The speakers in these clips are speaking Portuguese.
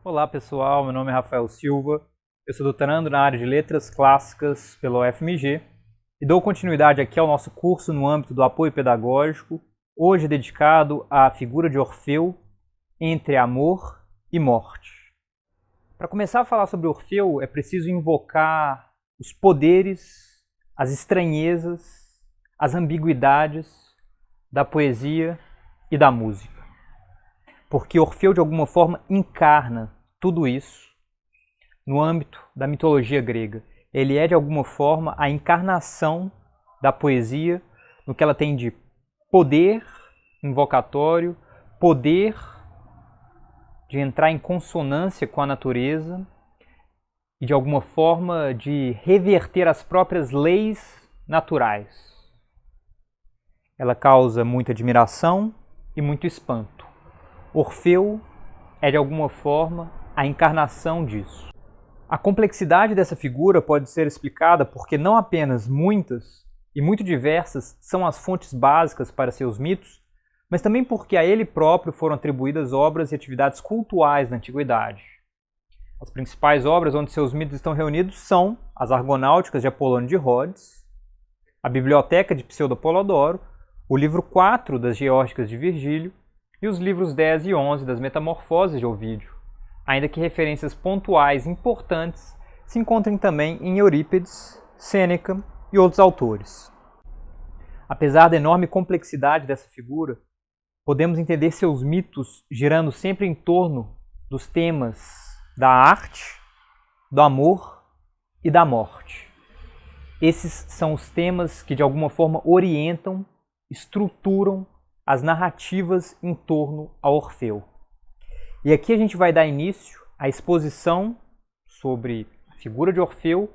Olá pessoal, meu nome é Rafael Silva, eu sou doutorando na área de Letras Clássicas pela UFMG e dou continuidade aqui ao nosso curso no âmbito do apoio pedagógico, hoje dedicado à figura de Orfeu entre amor e morte. Para começar a falar sobre Orfeu, é preciso invocar os poderes, as estranhezas, as ambiguidades da poesia e da música. Porque Orfeu, de alguma forma, encarna tudo isso no âmbito da mitologia grega. Ele é, de alguma forma, a encarnação da poesia no que ela tem de poder invocatório, poder de entrar em consonância com a natureza e, de alguma forma, de reverter as próprias leis naturais. Ela causa muita admiração e muito espanto. Orfeu é, de alguma forma, a encarnação disso. A complexidade dessa figura pode ser explicada porque não apenas muitas e muito diversas são as fontes básicas para seus mitos, mas também porque a ele próprio foram atribuídas obras e atividades cultuais na antiguidade. As principais obras onde seus mitos estão reunidos são as Argonáuticas de Apolônio de Rhodes, a Biblioteca de Pseudo-Apolodoro, o livro 4 das Geórgicas de Virgílio e os livros 10 e 11 das Metamorfoses de Ovídio, ainda que referências pontuais importantes se encontrem também em Eurípides, Sêneca e outros autores. Apesar da enorme complexidade dessa figura, podemos entender seus mitos girando sempre em torno dos temas da arte, do amor e da morte. Esses são os temas que de alguma forma orientam, estruturam as narrativas em torno a Orfeu. E aqui a gente vai dar início à exposição sobre a figura de Orfeu,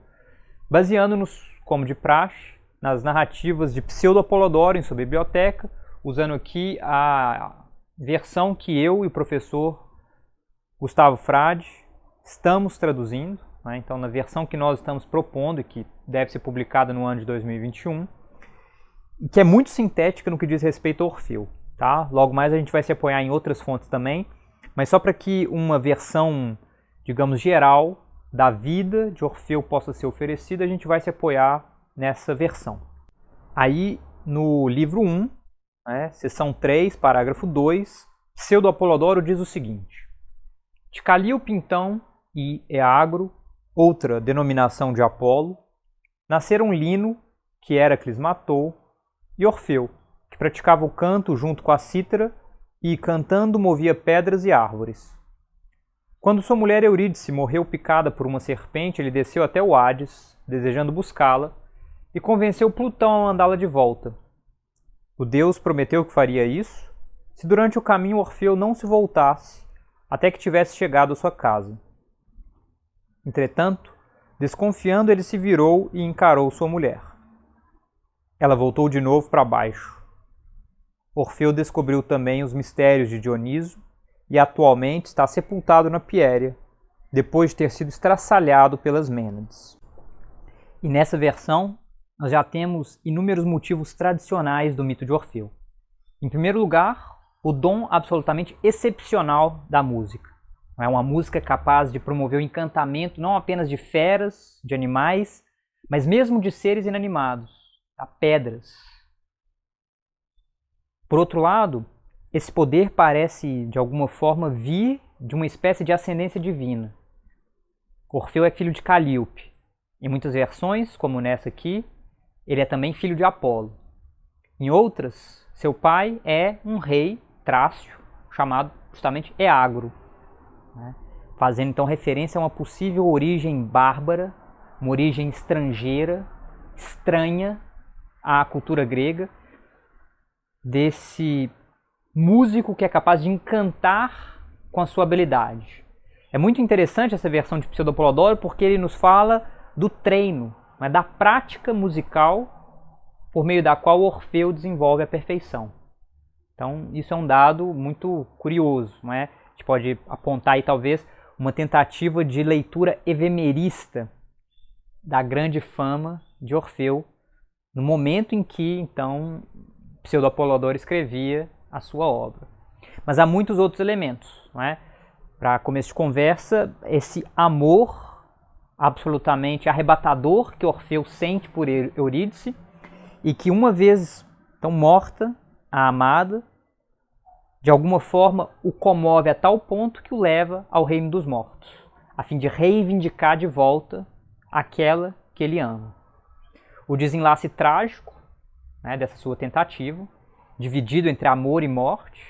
baseando-nos, como de praxe, nas narrativas de Pseudo-Apolodoro em sua biblioteca, usando aqui a versão que eu e o professor Gustavo Frade estamos traduzindo, né? Então, na versão que nós estamos propondo e que deve ser publicada no ano de 2021, e que é muito sintética no que diz respeito a Orfeu. Tá? Logo mais a gente vai se apoiar em outras fontes também, mas só para que uma versão, digamos, geral da vida de Orfeu possa ser oferecida, a gente vai se apoiar nessa versão. Aí, no livro 1, seção 3, parágrafo 2, Pseudo-Apolodoro diz o seguinte: de Calíope, então, e Eagro, outra denominação de Apolo, nasceram Lino, que Héracles matou, e Orfeu, que praticava o canto junto com a cítara e, cantando, movia pedras e árvores. Quando sua mulher Eurídice morreu picada por uma serpente, ele desceu até o Hades, desejando buscá-la, e convenceu Plutão a mandá-la de volta. O deus prometeu que faria isso se durante o caminho Orfeu não se voltasse até que tivesse chegado à sua casa. Entretanto, desconfiando, ele se virou e encarou sua mulher. Ela voltou de novo para baixo. Orfeu descobriu também os mistérios de Dioniso e atualmente está sepultado na Piéria, depois de ter sido estraçalhado pelas Mênades. E nessa versão, nós já temos inúmeros motivos tradicionais do mito de Orfeu. Em primeiro lugar, o dom absolutamente excepcional da música. É uma música capaz de promover o encantamento não apenas de feras, de animais, mas mesmo de seres inanimados, a pedras. Por outro lado, esse poder parece, de alguma forma, vir de uma espécie de ascendência divina. Orfeu é filho de Calíope. Em muitas versões, como nessa aqui, ele é também filho de Apolo. Em outras, seu pai é um rei trácio, chamado justamente Eagro, fazendo então referência a uma possível origem bárbara, uma origem estrangeira, estranha à cultura grega, desse músico que é capaz de encantar com a sua habilidade. É muito interessante essa versão de Pseudo-Apolodoro porque ele nos fala do treino, da prática musical por meio da qual Orfeu desenvolve a perfeição. Então isso é um dado muito curioso. A gente pode apontar aí talvez uma tentativa de leitura evemerista da grande fama de Orfeu no momento em que, então, Pseudo-Apolodoro escrevia a sua obra. Mas há muitos outros elementos. para começo de conversa, esse amor absolutamente arrebatador que Orfeu sente por Eurídice e que, uma vez então morta, a amada, de alguma forma o comove a tal ponto que o leva ao reino dos mortos, a fim de reivindicar de volta aquela que ele ama. O desenlace trágico, né, dessa sua tentativa, dividido entre amor e morte,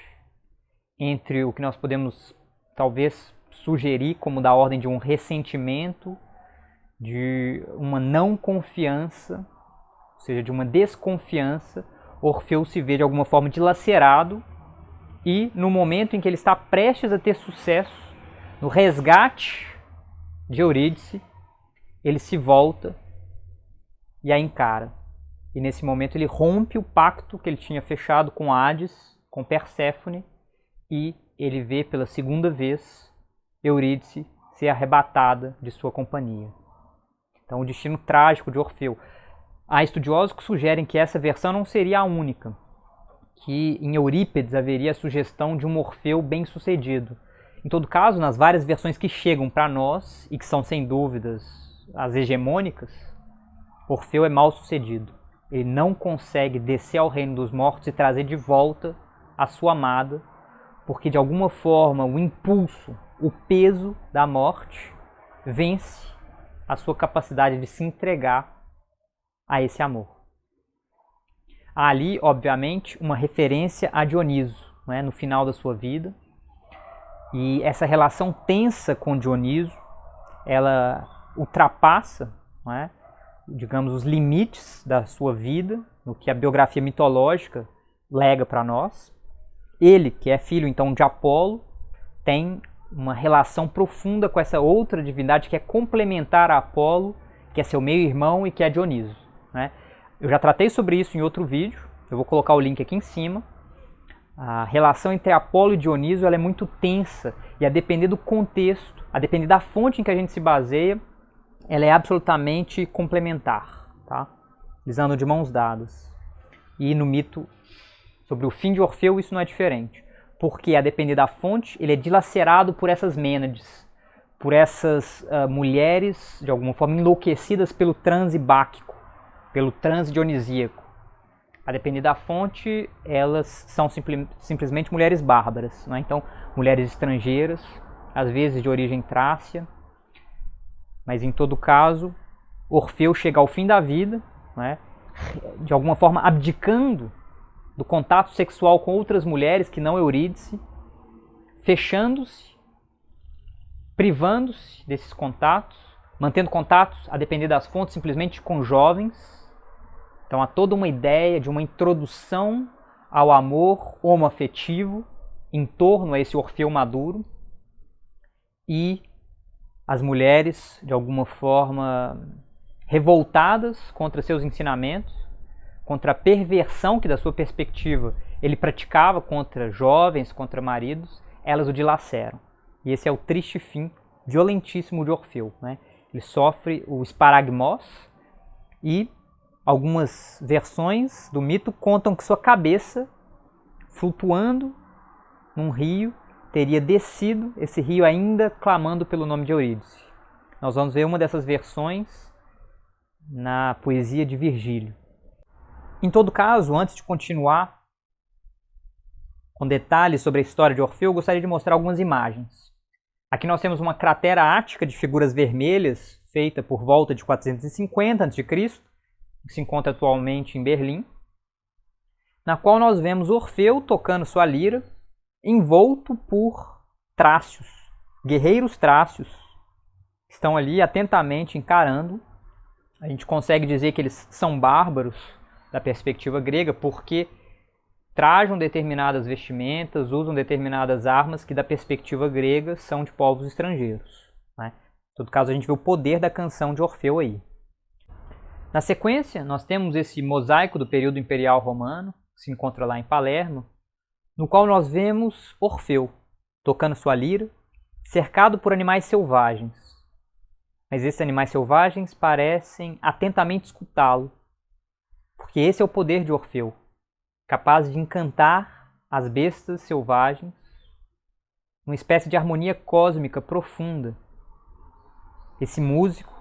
entre o que nós podemos talvez sugerir como da ordem de um ressentimento, de uma não confiança, ou seja, de uma desconfiança, Orfeu se vê de alguma forma dilacerado e no momento em que ele está prestes a ter sucesso, no resgate de Eurídice, ele se volta e a encara. E nesse momento ele rompe o pacto que ele tinha fechado com Hades, com Perséfone, e ele vê pela segunda vez Eurídice ser arrebatada de sua companhia. Então o destino trágico de Orfeu. Há estudiosos que sugerem que essa versão não seria a única, que em Eurípides haveria a sugestão de um Orfeu bem-sucedido. Em todo caso, nas várias versões que chegam para nós, e que são sem dúvidas as hegemônicas, Orfeu é mal-sucedido. Ele não consegue descer ao reino dos mortos e trazer de volta a sua amada, porque de alguma forma o impulso, o peso da morte vence a sua capacidade de se entregar a esse amor. Há ali, obviamente, uma referência a Dioniso, né, no final da sua vida. E essa relação tensa com Dioniso, ela ultrapassa, né, digamos, os limites da sua vida, no que a biografia mitológica lega para nós. Ele, que é filho então de Apolo, tem uma relação profunda com essa outra divindade que é complementar a Apolo, que é seu meio-irmão e que é Dioniso, né? Eu já tratei sobre isso em outro vídeo, eu vou colocar o link aqui em cima. A relação entre Apolo e Dioniso ela é muito tensa e a depender do contexto, a depender da fonte em que a gente se baseia, ela é absolutamente complementar, tá? Eles andam de mãos dadas. E no mito sobre o fim de Orfeu isso não é diferente, porque a depender da fonte ele é dilacerado por essas Mênades, por essas mulheres de alguma forma enlouquecidas pelo transe báquico, pelo transe dionisíaco. A depender da fonte, elas são simplesmente mulheres bárbaras, né? Então, mulheres estrangeiras, às vezes de origem trácia, mas em todo caso, Orfeu chega ao fim da vida, né? De alguma forma abdicando do contato sexual com outras mulheres que não Eurídice, fechando-se, privando-se desses contatos, mantendo contatos, a depender das fontes, simplesmente com jovens. Então há toda uma ideia de uma introdução ao amor homoafetivo em torno a esse Orfeu maduro. E as mulheres, de alguma forma, revoltadas contra seus ensinamentos, contra a perversão que, da sua perspectiva, ele praticava contra jovens, contra maridos, elas o dilaceram. E esse é o triste fim violentíssimo de Orfeu, né? Ele sofre o esparagmos e algumas versões do mito contam que sua cabeça, flutuando num rio, teria descido, esse rio ainda clamando pelo nome de Eurídice. Nós vamos ver uma dessas versões na poesia de Virgílio. Em todo caso, antes de continuar com detalhes sobre a história de Orfeu, eu gostaria de mostrar algumas imagens. Aqui nós temos uma cratera ática de figuras vermelhas, feita por volta de 450 a.C., que se encontra atualmente em Berlim, na qual nós vemos Orfeu tocando sua lira, envolto por trácios, guerreiros trácios, que estão ali atentamente encarando. A gente consegue dizer que eles são bárbaros da perspectiva grega, porque trajam determinadas vestimentas, usam determinadas armas que da perspectiva grega são de povos estrangeiros, né? Em todo caso, a gente vê o poder da canção de Orfeu aí. Na sequência, nós temos esse mosaico do período imperial romano, que se encontra lá em Palermo, no qual nós vemos Orfeu tocando sua lira, cercado por animais selvagens. Mas esses animais selvagens parecem atentamente escutá-lo, porque esse é o poder de Orfeu, capaz de encantar as bestas selvagens, uma espécie de harmonia cósmica profunda. Esse músico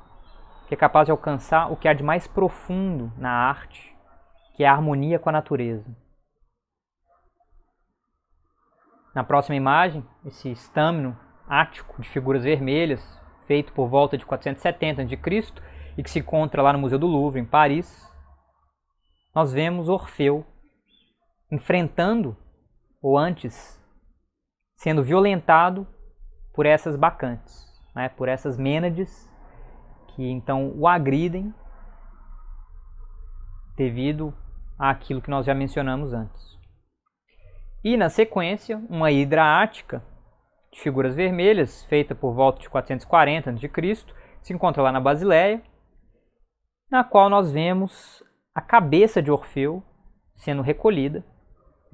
que é capaz de alcançar o que há de mais profundo na arte, que é a harmonia com a natureza. Na próxima imagem, esse estâmino ático de figuras vermelhas, feito por volta de 470 a.C. e que se encontra lá no Museu do Louvre, em Paris, nós vemos Orfeu enfrentando, ou antes, sendo violentado por essas bacantes, né, por essas mênades, que então o agridem devido àquilo que nós já mencionamos antes. E na sequência, uma hidra ática de figuras vermelhas, feita por volta de 440 a.C., se encontra lá na Basileia, na qual nós vemos a cabeça de Orfeu sendo recolhida.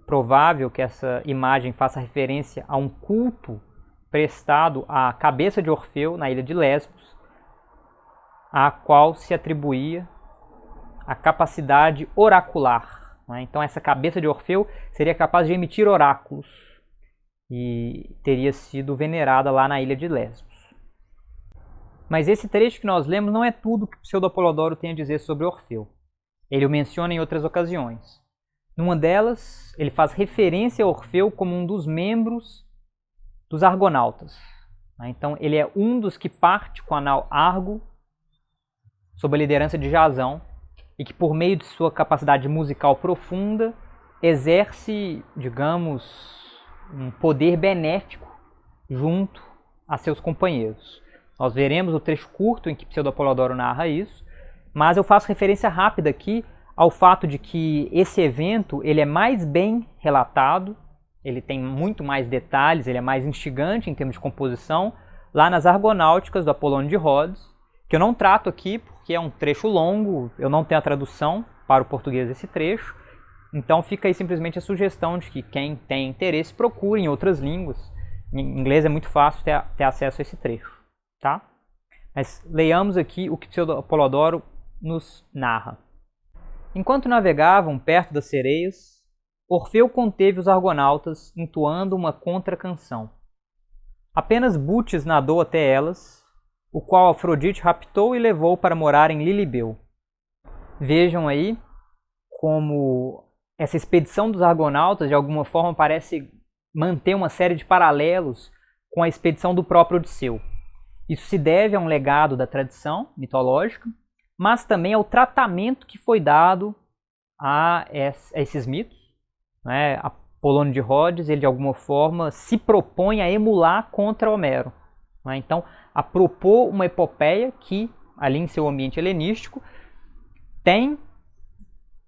Provável que essa imagem faça referência a um culto prestado à cabeça de Orfeu na ilha de Lesbos, a qual se atribuía a capacidade oracular. Então essa cabeça de Orfeu seria capaz de emitir oráculos e teria sido venerada lá na ilha de Lesbos. Mas esse trecho que nós lemos não é tudo que Pseudo-Apolodoro tem a dizer sobre Orfeu. Ele o menciona em outras ocasiões. Numa delas, ele faz referência a Orfeu como um dos membros dos Argonautas. Então ele é um dos que parte com a nau Argo sob a liderança de Jasão, e que por meio de sua capacidade musical profunda exerce, digamos, um poder benéfico junto a seus companheiros. Nós veremos o trecho curto em que Pseudo-Apolodoro narra isso, mas eu faço referência rápida aqui ao fato de que esse evento ele é mais bem relatado, ele tem muito mais detalhes, ele é mais instigante em termos de composição, lá nas Argonáuticas do Apolônio de Rhodes, que eu não trato aqui porque é um trecho longo, eu não tenho a tradução para o português desse trecho, então fica aí simplesmente a sugestão de que quem tem interesse procure em outras línguas. Em inglês é muito fácil ter acesso a esse trecho, tá? Mas leiamos aqui o que Pseudo-Apolodoro nos narra. Enquanto navegavam perto das sereias, Orfeu conteve os argonautas entoando uma contracanção. Apenas Butes nadou até elas, o qual Afrodite raptou e levou para morar em Lilibeu. Vejam aí como essa expedição dos argonautas de alguma forma parece manter uma série de paralelos com a expedição do próprio Odisseu. Isso se deve a um legado da tradição mitológica, mas também ao tratamento que foi dado a esses mitos. Apolônio de Rhodes, ele de alguma forma se propõe a emular contra Homero. Então, a propor uma epopeia que, ali em seu ambiente helenístico, tem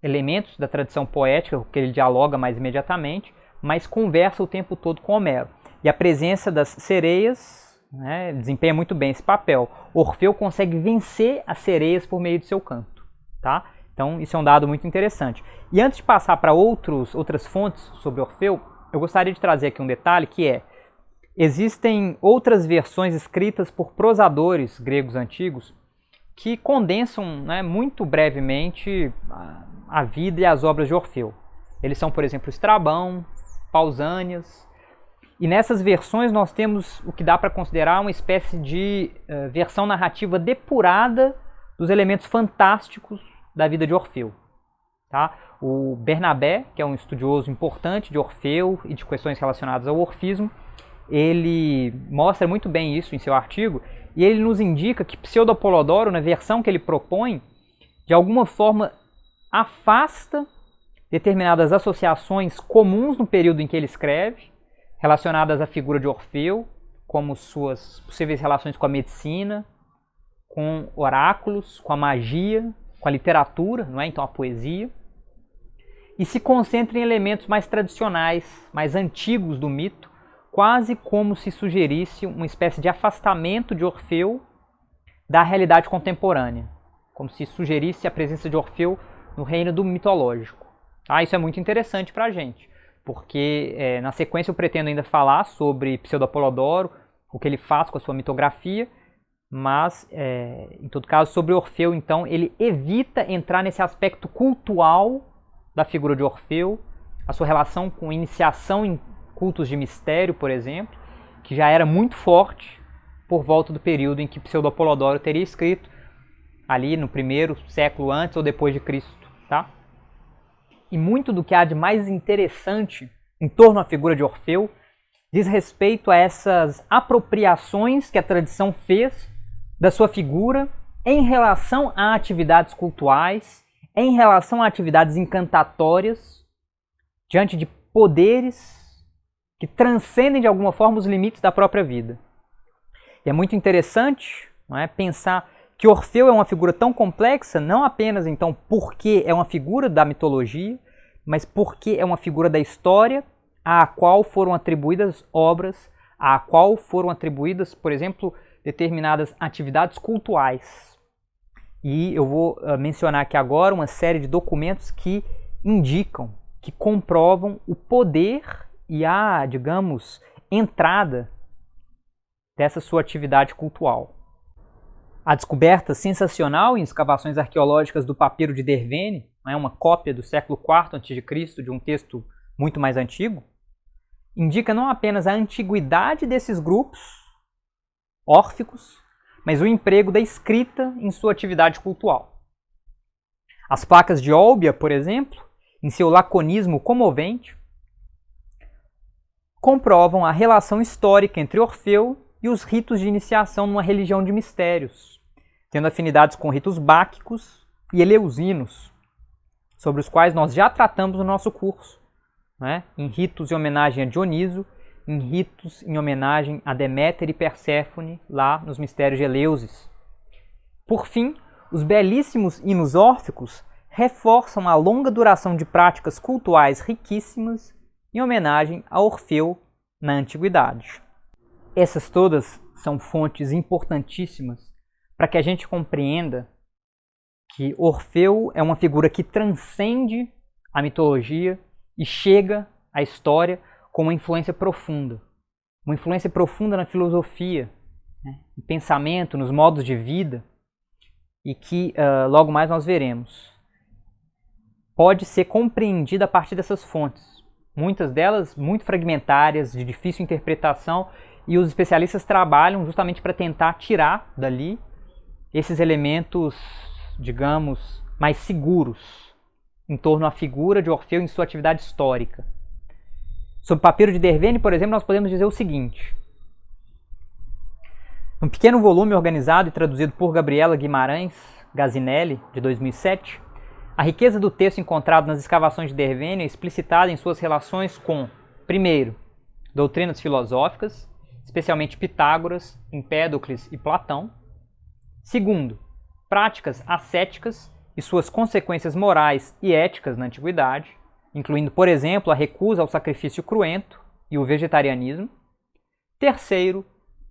elementos da tradição poética, que ele dialoga mais imediatamente, mas conversa o tempo todo com Homero. E a presença das sereias desempenha muito bem esse papel. Orfeu consegue vencer as sereias por meio de seu canto. Tá? Então, isso é um dado muito interessante. E antes de passar para outras fontes sobre Orfeu, eu gostaria de trazer aqui um detalhe que é: existem outras versões escritas por prosadores gregos antigos que condensam muito brevemente a vida e as obras de Orfeu. Eles são, por exemplo, Estrabão, Pausânias. E nessas versões nós temos o que dá para considerar uma espécie de versão narrativa depurada dos elementos fantásticos da vida de Orfeu. Tá? O Bernabé, que é um estudioso importante de Orfeu e de questões relacionadas ao orfismo, ele mostra muito bem isso em seu artigo, e ele nos indica que Pseudo-Apolodoro, na versão que ele propõe, de alguma forma afasta determinadas associações comuns no período em que ele escreve, relacionadas à figura de Orfeu, como suas possíveis relações com a medicina, com oráculos, com a magia, com a literatura, então a poesia, e se concentra em elementos mais tradicionais, mais antigos do mito, quase como se sugerisse uma espécie de afastamento de Orfeu da realidade contemporânea, como se sugerisse a presença de Orfeu no reino do mitológico. Isso é muito interessante para a gente, porque na sequência eu pretendo ainda falar sobre Pseudo-Apolodoro, o que ele faz com a sua mitografia, mas, em todo caso, sobre Orfeu, então, ele evita entrar nesse aspecto cultual da figura de Orfeu, a sua relação com iniciação em cultos de mistério, por exemplo, que já era muito forte por volta do período em que Pseudo-Apolodoro teria escrito, ali no primeiro século antes ou depois de Cristo, tá? E muito do que há de mais interessante em torno à figura de Orfeu diz respeito a essas apropriações que a tradição fez da sua figura em relação a atividades cultuais, em relação a atividades encantatórias, diante de poderes que transcendem de alguma forma os limites da própria vida. E é muito interessante, não é, pensar que Orfeu é uma figura tão complexa, não apenas então porque é uma figura da mitologia, mas porque é uma figura da história à qual foram atribuídas obras, à qual foram atribuídas, por exemplo, determinadas atividades cultuais. E eu vou mencionar aqui agora uma série de documentos que indicam, que comprovam o poder e a, digamos, entrada dessa sua atividade cultual. A descoberta sensacional em escavações arqueológicas do papiro de Dervene, uma cópia do século IV a.C. de um texto muito mais antigo, indica não apenas a antiguidade desses grupos órficos, mas o emprego da escrita em sua atividade cultual. As placas de Olbia, por exemplo, em seu laconismo comovente, comprovam a relação histórica entre Orfeu e os ritos de iniciação numa religião de mistérios, tendo afinidades com ritos báquicos e eleusinos, sobre os quais nós já tratamos no nosso curso, né? Em ritos em homenagem a Dioniso, em ritos em homenagem a Deméter e Perséfone, lá nos mistérios de Eleusis. Por fim, os belíssimos hinos órficos reforçam a longa duração de práticas cultuais riquíssimas em homenagem a Orfeu na antiguidade. Essas todas são fontes importantíssimas para que a gente compreenda que Orfeu é uma figura que transcende a mitologia e chega à história com uma influência profunda na filosofia, né, no pensamento, nos modos de vida, e que logo mais nós veremos. Pode ser compreendida a partir dessas fontes, muitas delas muito fragmentárias, de difícil interpretação, e os especialistas trabalham justamente para tentar tirar dali esses elementos, digamos, mais seguros em torno à figura de Orfeu em sua atividade histórica. Sobre o papiro de Dervene, por exemplo, nós podemos dizer o seguinte. Num pequeno volume organizado e traduzido por Gabriela Guimarães Gazinelli, de 2007, a riqueza do texto encontrado nas escavações de Dervene é explicitada em suas relações com, primeiro, doutrinas filosóficas, especialmente Pitágoras, Empédocles e Platão. Segundo, práticas ascéticas e suas consequências morais e éticas na antiguidade, incluindo, por exemplo, a recusa ao sacrifício cruento e o vegetarianismo. Terceiro,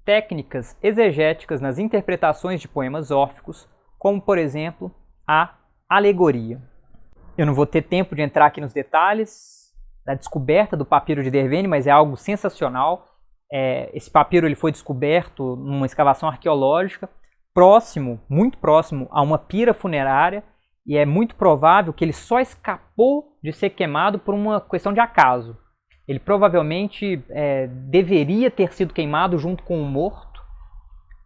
técnicas exegéticas nas interpretações de poemas órficos, como, por exemplo, a alegoria. Eu não vou ter tempo de entrar aqui nos detalhes da descoberta do papiro de Dervene, mas é algo sensacional. Esse papiro ele foi descoberto numa escavação arqueológica muito próximo a uma pira funerária, e é muito provável que ele só escapou de ser queimado por uma questão de acaso. Ele provavelmente deveria ter sido queimado junto com o morto,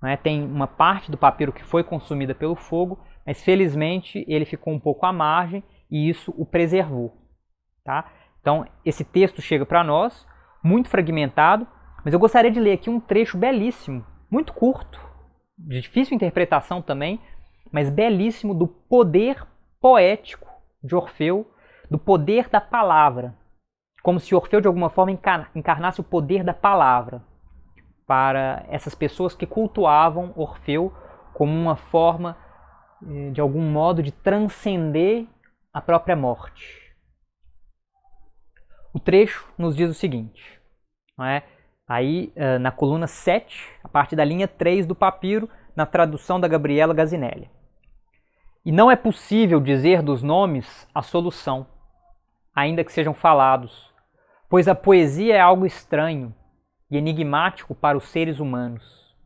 né? Tem uma parte do papiro que foi consumida pelo fogo, mas felizmente ele ficou um pouco à margem e isso o preservou. Tá? Então esse texto chega para nós, muito fragmentado, mas eu gostaria de ler aqui um trecho belíssimo, muito curto, de difícil interpretação também, mas belíssimo, do poder poético de Orfeu, do poder da palavra, como se Orfeu de alguma forma encarnasse o poder da palavra para essas pessoas que cultuavam Orfeu como uma forma, de algum modo, de transcender a própria morte. O trecho nos diz o seguinte, não é? Aí, na coluna 7, a partir da linha 3 do papiro, na tradução da Gabriela Gazinelli. E não é possível dizer dos nomes a solução, ainda que sejam falados, pois a poesia é algo estranho e enigmático para os seres humanos.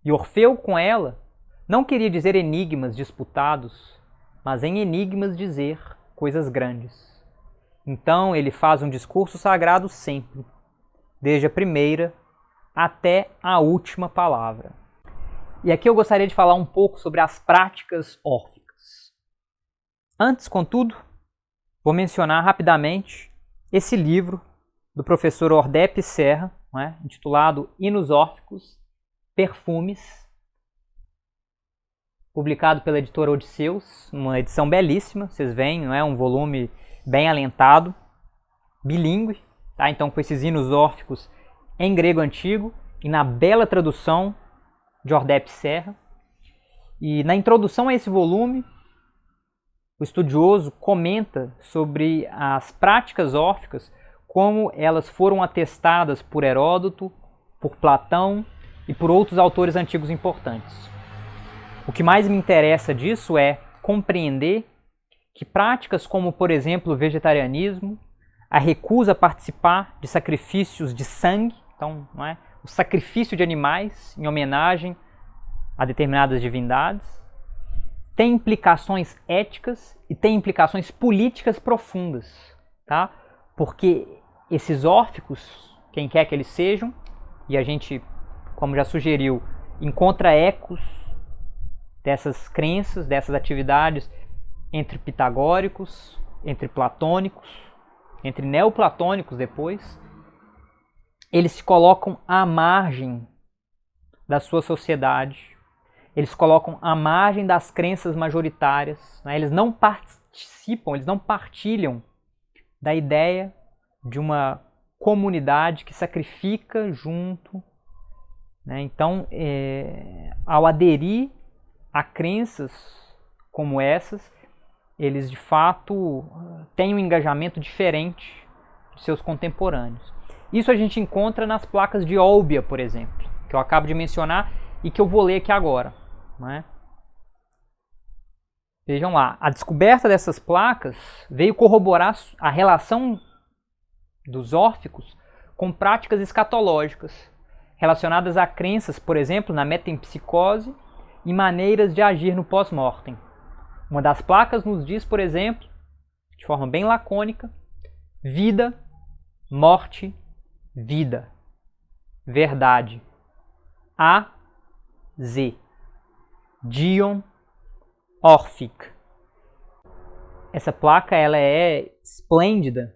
E Orfeu, com ela, não queria dizer enigmas disputados, mas em enigmas dizer coisas grandes. Então ele faz um discurso sagrado sempre, desde a primeira até a última palavra. E aqui eu gostaria de falar um pouco sobre as práticas órficas. Antes, contudo, vou mencionar rapidamente esse livro do professor Ordep Serra, intitulado Hinos Órficos, Perfumes, publicado pela editora Odisseus, uma edição belíssima, vocês veem, um volume bem alentado, bilíngue, tá? Então com esses hinos órficos em grego antigo e na bela tradução de Ordep Serra. E na introdução a esse volume, o estudioso comenta sobre as práticas órficas, como elas foram atestadas por Heródoto, por Platão e por outros autores antigos importantes. O que mais me interessa disso é compreender que práticas como, por exemplo, o vegetarianismo, a recusa a participar de sacrifícios de sangue, então, o sacrifício de animais em homenagem a determinadas divindades, tem implicações éticas e tem implicações políticas profundas, tá? Porque esses órficos, quem quer que eles sejam, e a gente, como já sugeriu, encontra ecos dessas crenças, dessas atividades entre pitagóricos, entre platônicos, entre neoplatônicos depois. Eles se colocam à margem da sua sociedade, eles se colocam à margem das crenças majoritárias, eles não participam, eles não partilham da ideia de uma comunidade que sacrifica junto. Então, ao aderir a crenças como essas, eles de fato têm um engajamento diferente de seus contemporâneos. Isso a gente encontra nas placas de Olbia, por exemplo, que eu acabo de mencionar e que eu vou ler aqui agora. Vejam lá, a descoberta dessas placas veio corroborar a relação dos órficos com práticas escatológicas, relacionadas a crenças, por exemplo, na metempsicose e maneiras de agir no pós-mortem. Uma das placas nos diz, por exemplo, de forma bem lacônica, vida, morte, vida, verdade, A, Z, Dion, Orphic. Essa placa ela é esplêndida,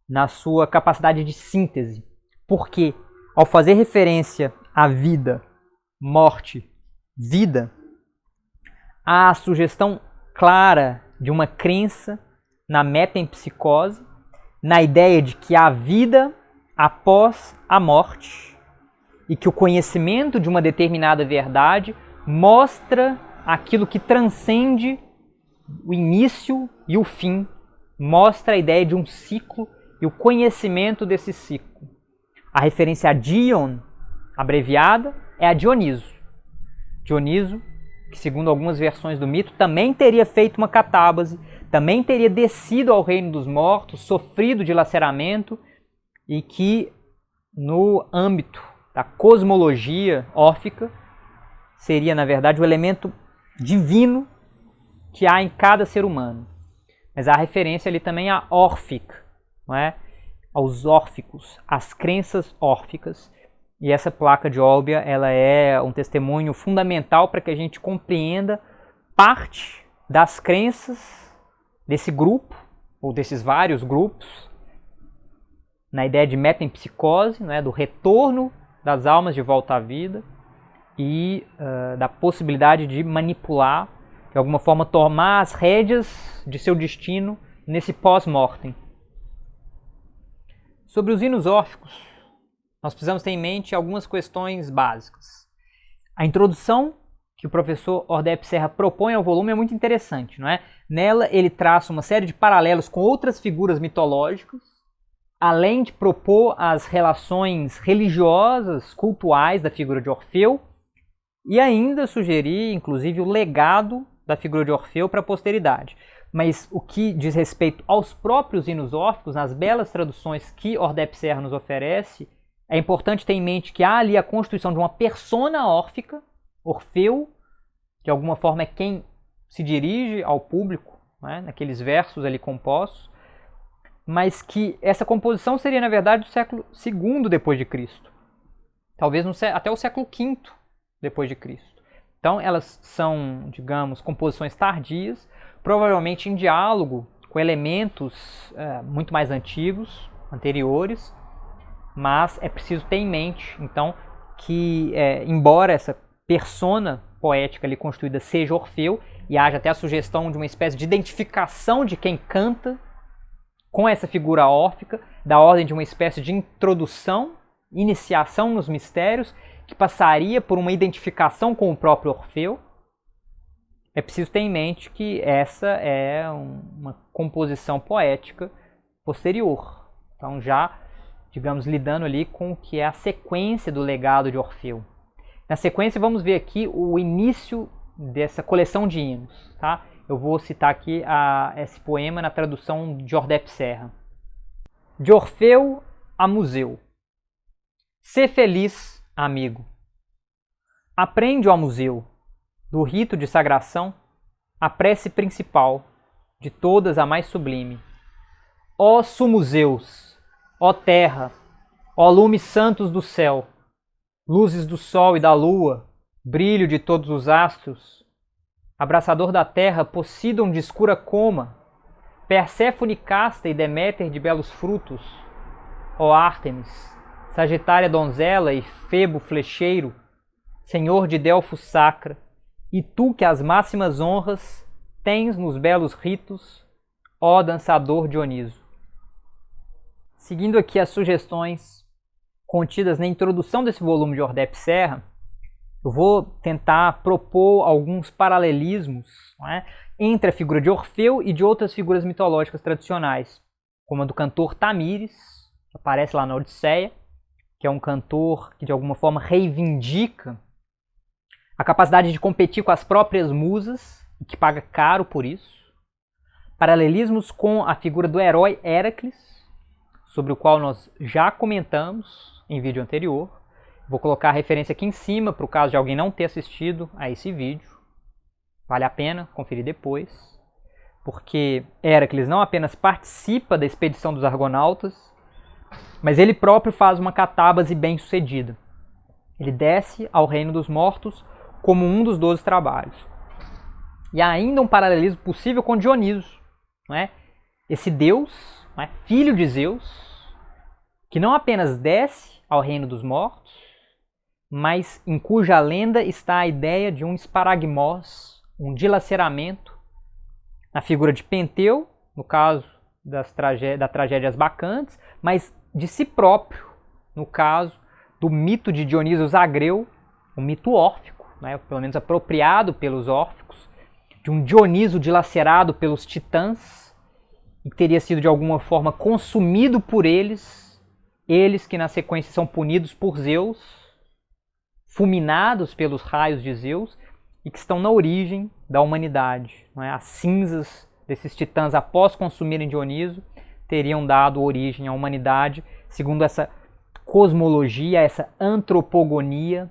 na sua capacidade de síntese, porque ao fazer referência à vida, morte, vida, há a sugestão clara de uma crença na metempsicose, na ideia de que há vida após a morte e que o conhecimento de uma determinada verdade mostra aquilo que transcende o início e o fim, mostra a ideia de um ciclo e o conhecimento desse ciclo. A referência a Dion, abreviada, é a Dioniso. Dioniso, que segundo algumas versões do mito, também teria feito uma catábase, também teria descido ao reino dos mortos, sofrido dilaceramento, e que no âmbito da cosmologia órfica seria, na verdade, o elemento divino que há em cada ser humano. Mas há referência ali também a Orphic, aos órficos, às crenças órficas. E essa placa de Olbia ela é um testemunho fundamental para que a gente compreenda parte das crenças desse grupo, ou desses vários grupos, na ideia de metempsicose, do retorno das almas de volta à vida e da possibilidade de manipular, de alguma forma tomar as rédeas de seu destino nesse pós-mortem. Sobre os hinos órficos, nós precisamos ter em mente algumas questões básicas. A introdução que o professor Ordep Serra propõe ao volume é muito interessante, Nela ele traça uma série de paralelos com outras figuras mitológicas, além de propor as relações religiosas, cultuais da figura de Orfeu, e ainda sugerir, inclusive, o legado da figura de Orfeu para a posteridade. Mas o que diz respeito aos próprios hinos órficos, nas belas traduções que Ordep Serra nos oferece, é importante ter em mente que há ali a constituição de uma persona órfica, Orfeu, que de alguma forma é quem se dirige ao público, naqueles versos ali compostos, mas que essa composição seria, na verdade, do século II depois de Cristo. talvez até o século V depois de Cristo. Então elas são, digamos, composições tardias, provavelmente em diálogo com elementos muito mais antigos, anteriores, mas é preciso ter em mente, então, que embora essa persona poética ali constituída seja Orfeu, e haja até a sugestão de uma espécie de identificação de quem canta com essa figura órfica, da ordem de uma espécie de introdução, iniciação nos mistérios, que passaria por uma identificação com o próprio Orfeu, é preciso ter em mente que essa é uma composição poética posterior. Então já, digamos, lidando ali com o que é a sequência do legado de Orfeu. Na sequência vamos ver aqui o início dessa coleção de hinos. Tá? Eu vou citar aqui esse poema na tradução de Jordé Serra. De Orfeu a Museu. Sê feliz, amigo. Aprende, ó museu, do rito de sagração, a prece principal, de todas a mais sublime. Ó sumos Zeus, ó terra, ó lumes santos do céu, luzes do sol e da lua, brilho de todos os astros, abraçador da terra, Poseidon de escura coma, Perséfone casta e Deméter de belos frutos, ó Ártemis, Sagitária donzela e Febo flecheiro, Senhor de Delfos sacra, e tu que as máximas honras tens nos belos ritos, ó dançador Dioniso. Seguindo aqui as sugestões contidas na introdução desse volume de Jordé Serra, eu vou tentar propor alguns paralelismos, não é, entre a figura de Orfeu e de outras figuras mitológicas tradicionais, como a do cantor Tamires, que aparece lá na Odisseia, que é um cantor que de alguma forma reivindica a capacidade de competir com as próprias musas, e que paga caro por isso. Paralelismos com a figura do herói Héracles, sobre o qual nós já comentamos em vídeo anterior. Vou colocar a referência aqui em cima, para o caso de alguém não ter assistido a esse vídeo. Vale a pena conferir depois, porque Héracles não apenas participa da expedição dos Argonautas, mas ele próprio faz uma catábase bem-sucedida. Ele desce ao reino dos mortos como um dos 12 trabalhos. E há ainda um paralelismo possível com Dioniso, não é? Esse deus, não é? Filho de Zeus, que não apenas desce ao reino dos mortos, mas em cuja lenda está a ideia de um esparagmos, um dilaceramento, na figura de Penteu, no caso da tragédia As Bacantes, mas de si próprio, no caso do mito de Dioniso Zagreu, um mito órfico, né, pelo menos apropriado pelos órficos, de um Dioniso dilacerado pelos titãs, e que teria sido de alguma forma consumido por eles que na sequência são punidos por Zeus, fulminados pelos raios de Zeus, e que estão na origem da humanidade. Não é? As cinzas desses titãs, após consumirem Dioniso, teriam dado origem à humanidade, segundo essa cosmologia, essa antropogonia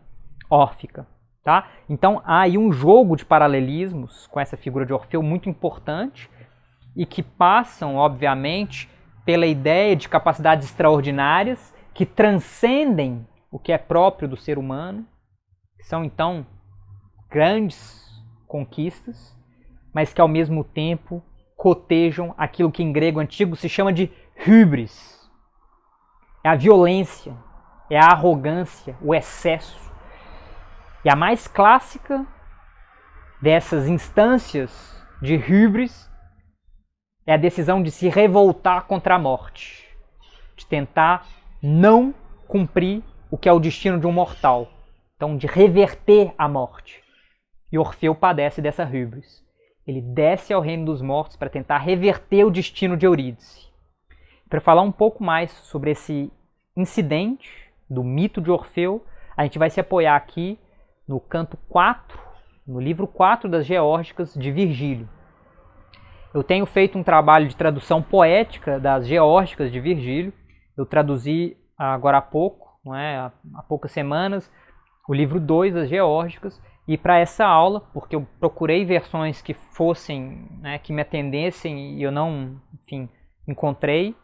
órfica. Tá? Então há aí um jogo de paralelismos com essa figura de Orfeu muito importante e que passam, obviamente, pela ideia de capacidades extraordinárias que transcendem o que é próprio do ser humano, que são então grandes conquistas, mas que ao mesmo tempo cotejam aquilo que em grego antigo se chama de hybris. É a violência, é a arrogância, o excesso. E a mais clássica dessas instâncias de hybris é a decisão de se revoltar contra a morte, de tentar não cumprir o que é o destino de um mortal, então de reverter a morte. E Orfeu padece dessa hybris. Ele desce ao reino dos mortos para tentar reverter o destino de Eurídice. Para falar um pouco mais sobre esse incidente do mito de Orfeu, a gente vai se apoiar aqui no canto 4, no livro 4 das Geórgicas de Virgílio. Eu tenho feito um trabalho de tradução poética das Geórgicas de Virgílio. Eu traduzi agora há pouco, não é? Há poucas semanas, o livro 2 das Geórgicas. E para essa aula, porque eu procurei versões que fossem, né, que me atendessem e eu não, enfim, encontrei,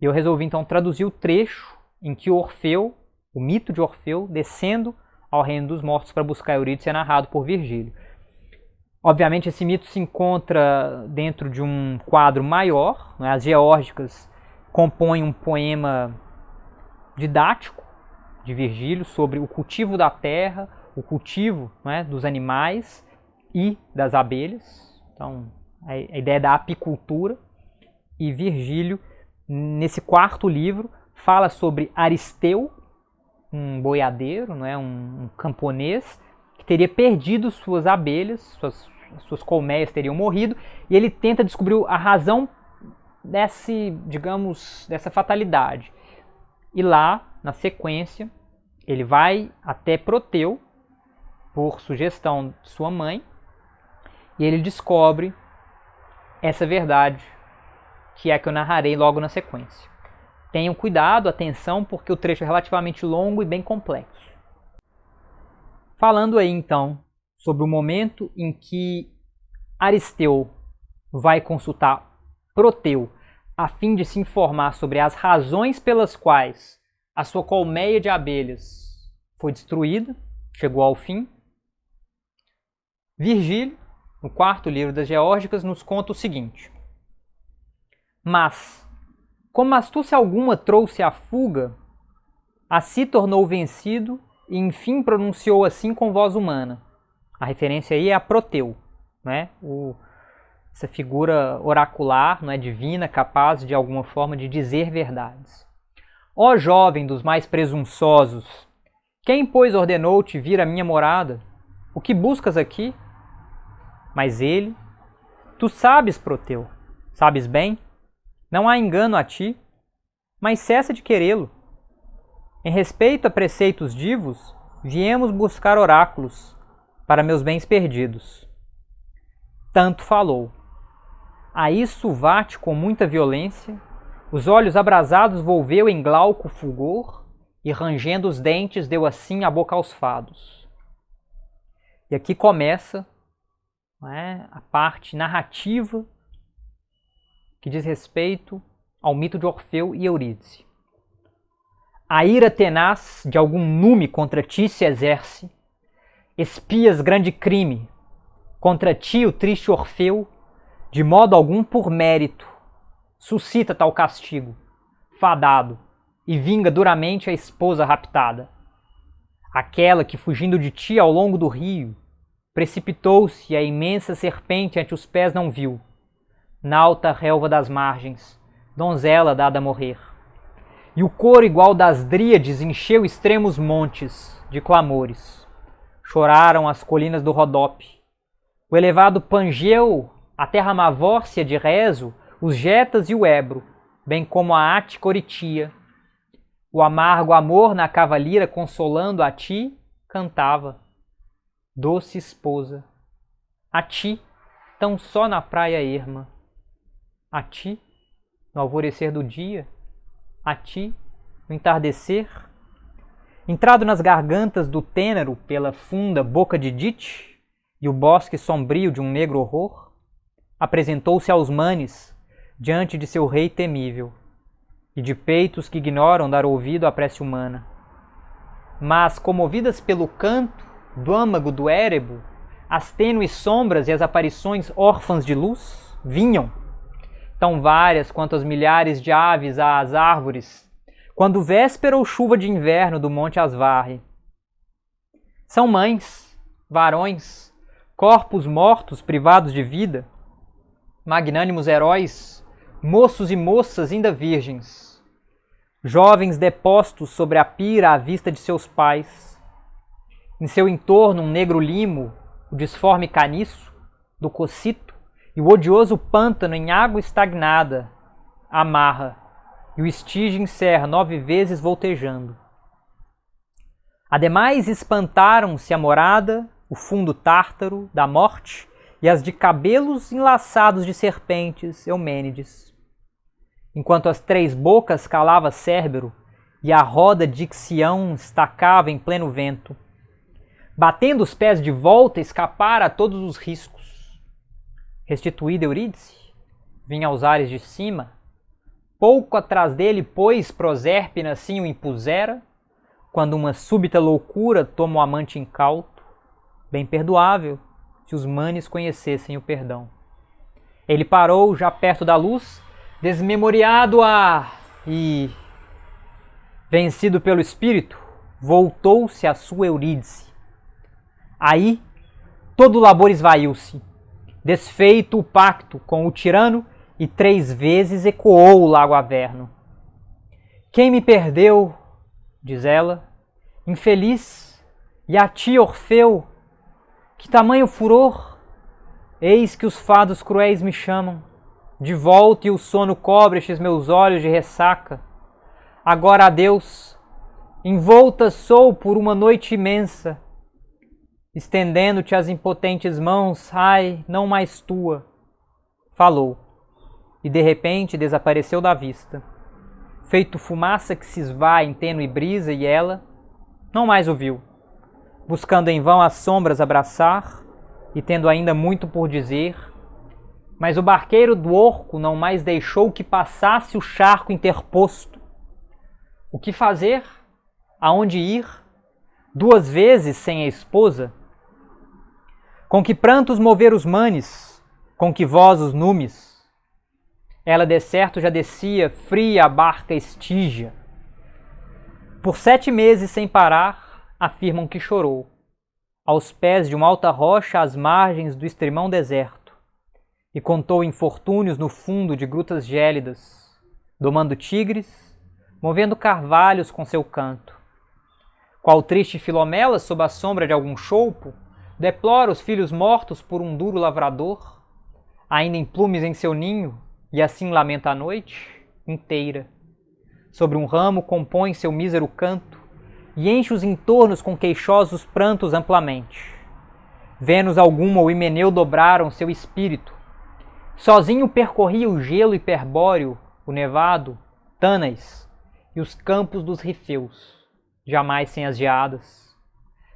eu resolvi então traduzir o trecho em que Orfeu O mito de Orfeu descendo ao reino dos mortos para buscar Eurídice é narrado por Virgílio. Obviamente esse mito se encontra dentro de um quadro maior, né? As Geórgicas compõem um poema didático de Virgílio sobre o cultivo da terra, o cultivo, né, dos animais e das abelhas. Então a ideia da apicultura. E Virgílio, nesse quarto livro, fala sobre Aristeu, um boiadeiro, né, um camponês, que teria perdido suas abelhas, suas colmeias teriam morrido, e ele tenta descobrir a razão dessa fatalidade. E lá, na sequência, ele vai até Proteu, por sugestão de sua mãe, e ele descobre essa verdade, que é a que eu narrarei logo na sequência. Tenham cuidado, atenção, porque o trecho é relativamente longo e bem complexo. Falando aí então sobre o momento em que Aristeu vai consultar Proteu a fim de se informar sobre as razões pelas quais a sua colmeia de abelhas foi destruída, chegou ao fim, Virgílio, no quarto livro das Geórgicas, nos conta o seguinte: mas, como astúcia alguma trouxe a fuga, assim tornou vencido e enfim pronunciou assim com voz humana. A referência aí é a Proteu, né? Essa figura oracular, não é, divina, capaz de alguma forma de dizer verdades. Ó jovem dos mais presunçosos, quem pois ordenou-te vir à minha morada? O que buscas aqui? Mas ele, tu sabes, Proteu, sabes bem, não há engano a ti, mas cessa de querê-lo. Em respeito a preceitos divos, viemos buscar oráculos para meus bens perdidos. Tanto falou. A isso Vate com muita violência, os olhos abrasados volveu em glauco fulgor e rangendo os dentes deu assim a boca aos fados. E aqui começa, né, a parte narrativa que diz respeito ao mito de Orfeu e Eurídice. A ira tenaz de algum nume contra ti se exerce, espias grande crime, contra ti o triste Orfeu, de modo algum por mérito, suscita tal castigo, fadado, e vinga duramente a esposa raptada. Aquela que, fugindo de ti ao longo do rio, precipitou-se e a imensa serpente ante os pés não viu, na alta relva das margens, donzela dada a morrer. E o coro igual das dríades encheu extremos montes de clamores. Choraram as colinas do Rodope. O elevado Pangeu, a terra mavórcia de rezo, os Getas e o Ebro, bem como a Ática Oritia. O amargo amor na cavalira consolando a ti, cantava. Doce esposa, a ti, tão só na praia erma. A ti, no alvorecer do dia, a ti, no entardecer, entrado nas gargantas do Tênero pela funda boca de Dite e o bosque sombrio de um negro horror, apresentou-se aos manes diante de seu rei temível e de peitos que ignoram dar ouvido à prece humana. Mas, comovidas pelo canto do âmago do Érebo, as tênues sombras e as aparições órfãs de luz vinham, tão várias quanto as milhares de aves às árvores, quando véspera ou chuva de inverno do monte as varre. São mães, varões, corpos mortos privados de vida, magnânimos heróis, moços e moças ainda virgens, jovens depostos sobre a pira à vista de seus pais. Em seu entorno um negro limo, o disforme caniço, do cocito, e o odioso pântano em água estagnada amarra, e o estige encerra 9 vezes voltejando. Ademais espantaram-se a morada, o fundo tártaro da morte e as de cabelos enlaçados de serpentes Eumênides. Enquanto as 3 bocas calava Cérbero e a roda de Ixião estacava em pleno vento, batendo os pés de volta escapara a todos os riscos. Restituída Eurídice, vinha aos ares de cima, pouco atrás dele, pois Prosérpina assim o impusera, quando uma súbita loucura toma o amante incauto, bem perdoável se os manes conhecessem o perdão. Ele parou já perto da luz, desmemoriado e, vencido pelo espírito, voltou-se à sua Eurídice. Aí, todo o labor esvaiu-se, desfeito o pacto com o tirano, e 3 vezes ecoou o lago Averno. Quem me perdeu, diz ela, infeliz, e a ti, Orfeu, que tamanho furor! Eis que os fados cruéis me chamam, de volta e o sono cobre estes meus olhos de ressaca. Agora adeus, envolta sou por uma noite imensa, estendendo-te as impotentes mãos, ai, não mais tua. Falou, e de repente desapareceu da vista, feito fumaça que se esvai em tênue brisa, e ela não mais o viu, buscando em vão as sombras abraçar, e tendo ainda muito por dizer, mas o barqueiro do Orco não mais deixou que passasse o charco interposto. O que fazer? Aonde ir? 2 vezes sem a esposa? Com que prantos mover os manes? Com que voz os numes? Ela de certo já descia fria a barca Estígia. Por 7 meses sem parar, afirmam que chorou, aos pés de uma alta rocha às margens do extremão deserto, e contou infortúnios no fundo de grutas gélidas, domando tigres, movendo carvalhos com seu canto. Qual triste Filomela, sob a sombra de algum choupo, deplora os filhos mortos por um duro lavrador, ainda em plumes em seu ninho, e assim lamenta a noite inteira. Sobre um ramo compõe seu mísero canto, e enche os entornos com queixosos prantos amplamente. Vênus alguma ou Himeneu dobraram seu espírito. Sozinho percorria o gelo hiperbóreo, o nevado, Tânais e os campos dos rifeus, jamais sem as geadas,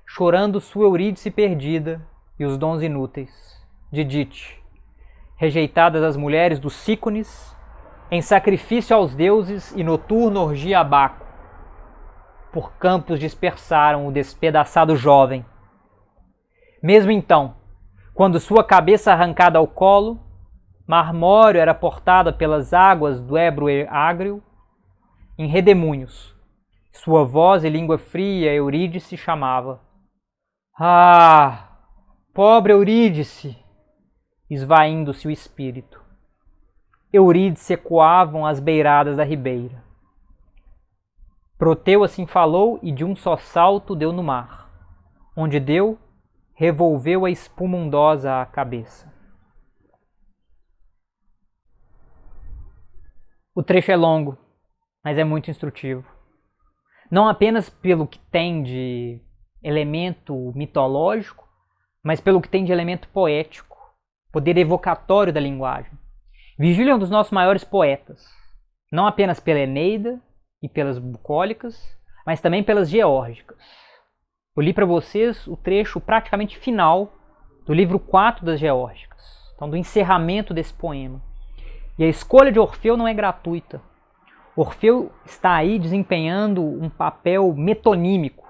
chorando sua Eurídice perdida e os dons inúteis de Dite, rejeitadas as mulheres dos Sícones, em sacrifício aos deuses e noturno orgia a Baco. Por campos dispersaram o despedaçado jovem. Mesmo então, quando sua cabeça arrancada ao colo, marmório era portada pelas águas do Ebro ágreo, em redemunhos, sua voz e língua fria Eurídice chamava. Ah, pobre Eurídice! Esvaindo-se o espírito. Eurídice ecoavam as beiradas da ribeira. Proteu assim falou e de um só salto deu no mar. Onde deu, revolveu a espuma ondosa à cabeça. O trecho é longo, mas é muito instrutivo. Não apenas pelo que tem de elemento mitológico, mas pelo que tem de elemento poético, poder evocatório da linguagem. Virgílio é um dos nossos maiores poetas, não apenas pela Eneida e pelas bucólicas, mas também pelas geórgicas. Eu li para vocês o trecho praticamente final do livro 4 das geórgicas, então do encerramento desse poema. E a escolha de Orfeu não é gratuita. Orfeu está aí desempenhando um papel metonímico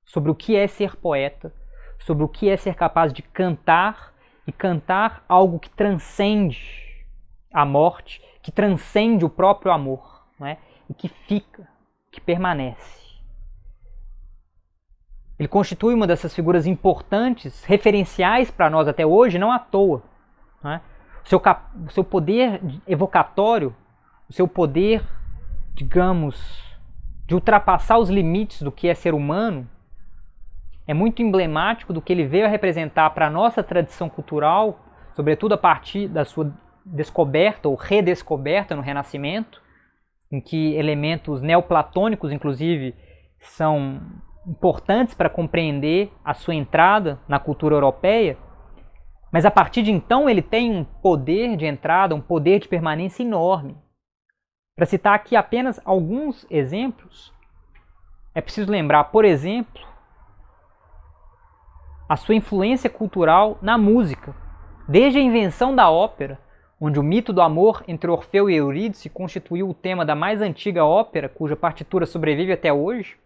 sobre o que é ser poeta, sobre o que é ser capaz de cantar e cantar algo que transcende a morte, que transcende o próprio amor, não é? E que fica, que permanece. Ele constitui uma dessas figuras importantes, referenciais para nós até hoje, não à toa. Não é? O seu poder evocatório, o seu poder, digamos, de ultrapassar os limites do que é ser humano, é muito emblemático do que ele veio a representar para a nossa tradição cultural, sobretudo a partir da sua descoberta ou redescoberta no Renascimento, em que elementos neoplatônicos, inclusive, são importantes para compreender a sua entrada na cultura europeia, mas a partir de então ele tem um poder de entrada, um poder de permanência enorme. Para citar aqui apenas alguns exemplos, é preciso lembrar, por exemplo, a sua influência cultural na música, desde a invenção da ópera, onde o mito do amor entre Orfeu e Eurídice constituiu o tema da mais antiga ópera, cuja partitura sobrevive até hoje,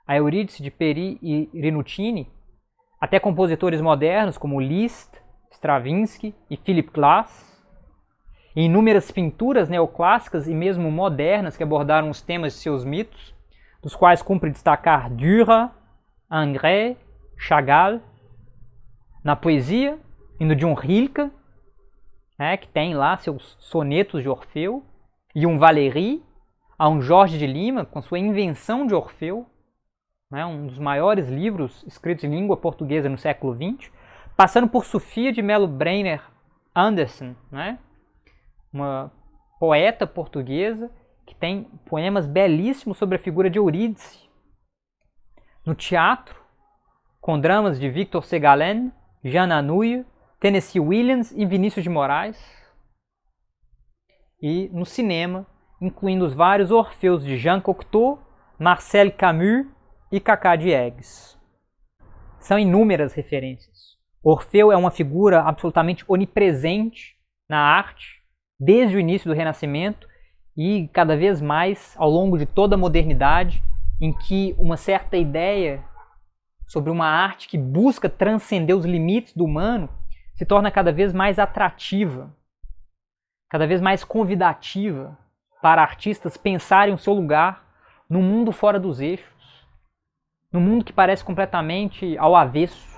a Eurídice de Peri e Rinuccini, até compositores modernos como Liszt, Stravinsky e Philip Glass, e inúmeras pinturas neoclássicas e mesmo modernas que abordaram os temas de seus mitos, dos quais cumpre destacar Dürer, Ingres, Chagall. Na poesia, indo de um Rilke, que tem lá seus sonetos de Orfeu, e um Valéry, a um Jorge de Lima, com sua Invenção de Orfeu, um dos maiores livros escritos em língua portuguesa no século XX, passando por Sofia de Mello Breiner Anderson, uma poeta portuguesa que tem poemas belíssimos sobre a figura de Eurídice. No teatro, com dramas de Victor Segalen, Jean Anouilh, Tennessee Williams e Vinícius de Moraes. E no cinema, incluindo os vários Orfeus de Jean Cocteau, Marcel Camus e Cacá Diegues. São inúmeras referências. Orfeu é uma figura absolutamente onipresente na arte, desde o início do Renascimento e cada vez mais ao longo de toda a modernidade, em que uma certa ideia sobre uma arte que busca transcender os limites do humano se torna cada vez mais atrativa, cada vez mais convidativa para artistas pensarem o seu lugar no mundo fora dos eixos, no mundo que parece completamente ao avesso.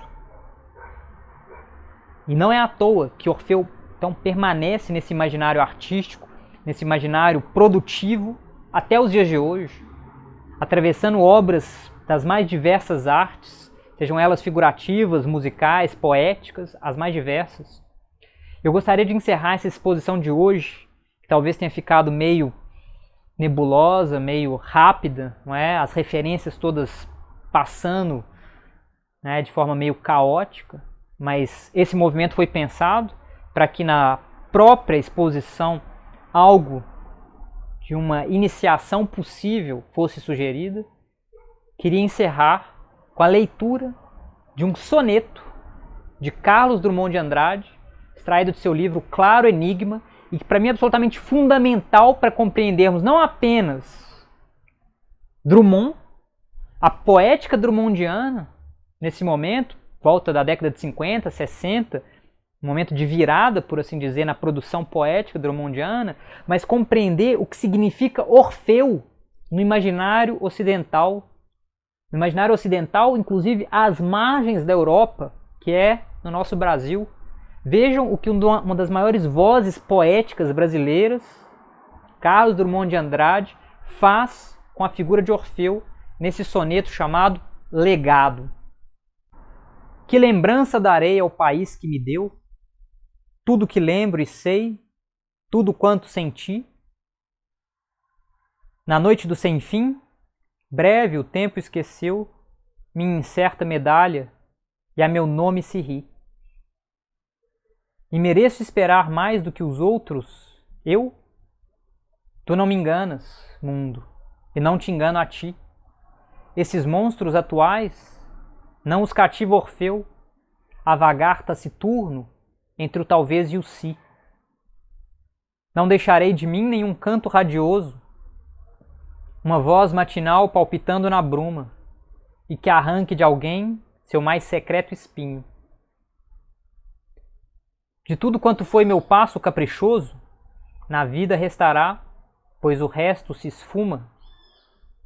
E não é à toa que Orfeu então permanece nesse imaginário artístico, nesse imaginário produtivo até os dias de hoje, atravessando obras das mais diversas artes, sejam elas figurativas, musicais, poéticas, as mais diversas. Eu gostaria de encerrar essa exposição de hoje, que talvez tenha ficado meio nebulosa, meio rápida, não é? As referências todas passando, né, de forma meio caótica, mas esse movimento foi pensado para que na própria exposição algo de uma iniciação possível fosse sugerida. Queria encerrar com a leitura de um soneto de Carlos Drummond de Andrade, extraído de seu livro Claro Enigma, e que para mim é absolutamente fundamental para compreendermos não apenas Drummond, a poética drummondiana, nesse momento, volta da década de 50, 60, um momento de virada, por assim dizer, na produção poética drummondiana, mas compreender o que significa Orfeu no imaginário ocidental. No imaginário ocidental, inclusive às margens da Europa, que é no nosso Brasil. Vejam o que uma das maiores vozes poéticas brasileiras, Carlos Drummond de Andrade, faz com a figura de Orfeu nesse soneto chamado Legado. Que lembrança darei ao país que me deu? Tudo que lembro e sei, tudo quanto senti. Na noite do sem fim, breve o tempo esqueceu minha incerta medalha e a meu nome se ri. E mereço esperar mais do que os outros, eu? Tu não me enganas, mundo, e não te engano a ti. Esses monstros atuais não os cativa Orfeu, a vagar taciturno entre o talvez e o si. Não deixarei de mim nenhum canto radioso, uma voz matinal palpitando na bruma, e que arranque de alguém seu mais secreto espinho. De tudo quanto foi meu passo caprichoso, na vida restará, pois o resto se esfuma,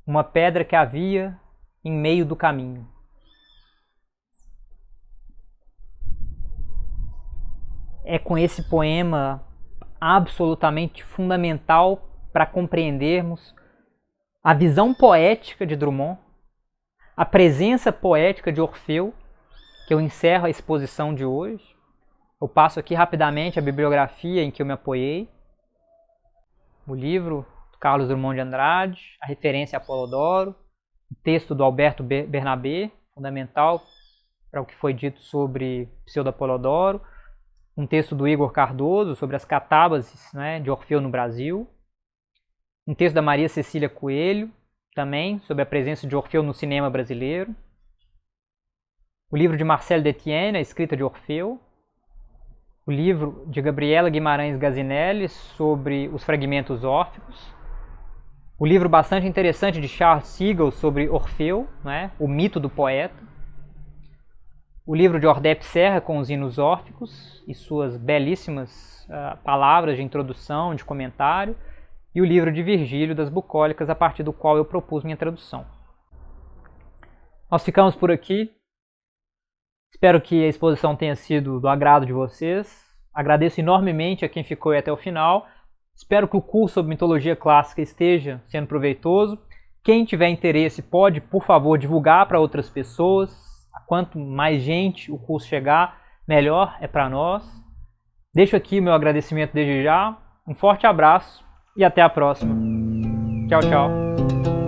uma pedra que havia em meio do caminho. É com esse poema absolutamente fundamental para compreendermos a visão poética de Drummond, a presença poética de Orfeu, que eu encerro a exposição de hoje. Eu passo aqui rapidamente a bibliografia em que eu me apoiei. O livro do Carlos Drummond de Andrade, a referência a Apolodoro, o texto do Alberto Bernabé, fundamental para o que foi dito sobre Pseudo-Apolodoro, um texto do Igor Cardoso sobre as catábases, né, de Orfeu no Brasil, um texto da Maria Cecília Coelho, também sobre a presença de Orfeu no cinema brasileiro, o livro de Marcel Detienne, A Escrita de Orfeu, o livro de Gabriela Guimarães Gazinelli sobre os fragmentos órficos, O livro bastante interessante de Charles Siegel sobre Orfeu, né, o mito do poeta. O livro de Ordep Serra com os hinos órficos e suas belíssimas palavras de introdução, de comentário. E o livro de Virgílio das Bucólicas, a partir do qual eu propus minha tradução. Nós ficamos por aqui. Espero que a exposição tenha sido do agrado de vocês. Agradeço enormemente a quem ficou até o final. Espero que o curso sobre mitologia clássica esteja sendo proveitoso. Quem tiver interesse pode, por favor, divulgar para outras pessoas. Quanto mais gente o curso chegar, melhor é para nós. Deixo aqui o meu agradecimento desde já. Um forte abraço e até a próxima. Tchau, tchau.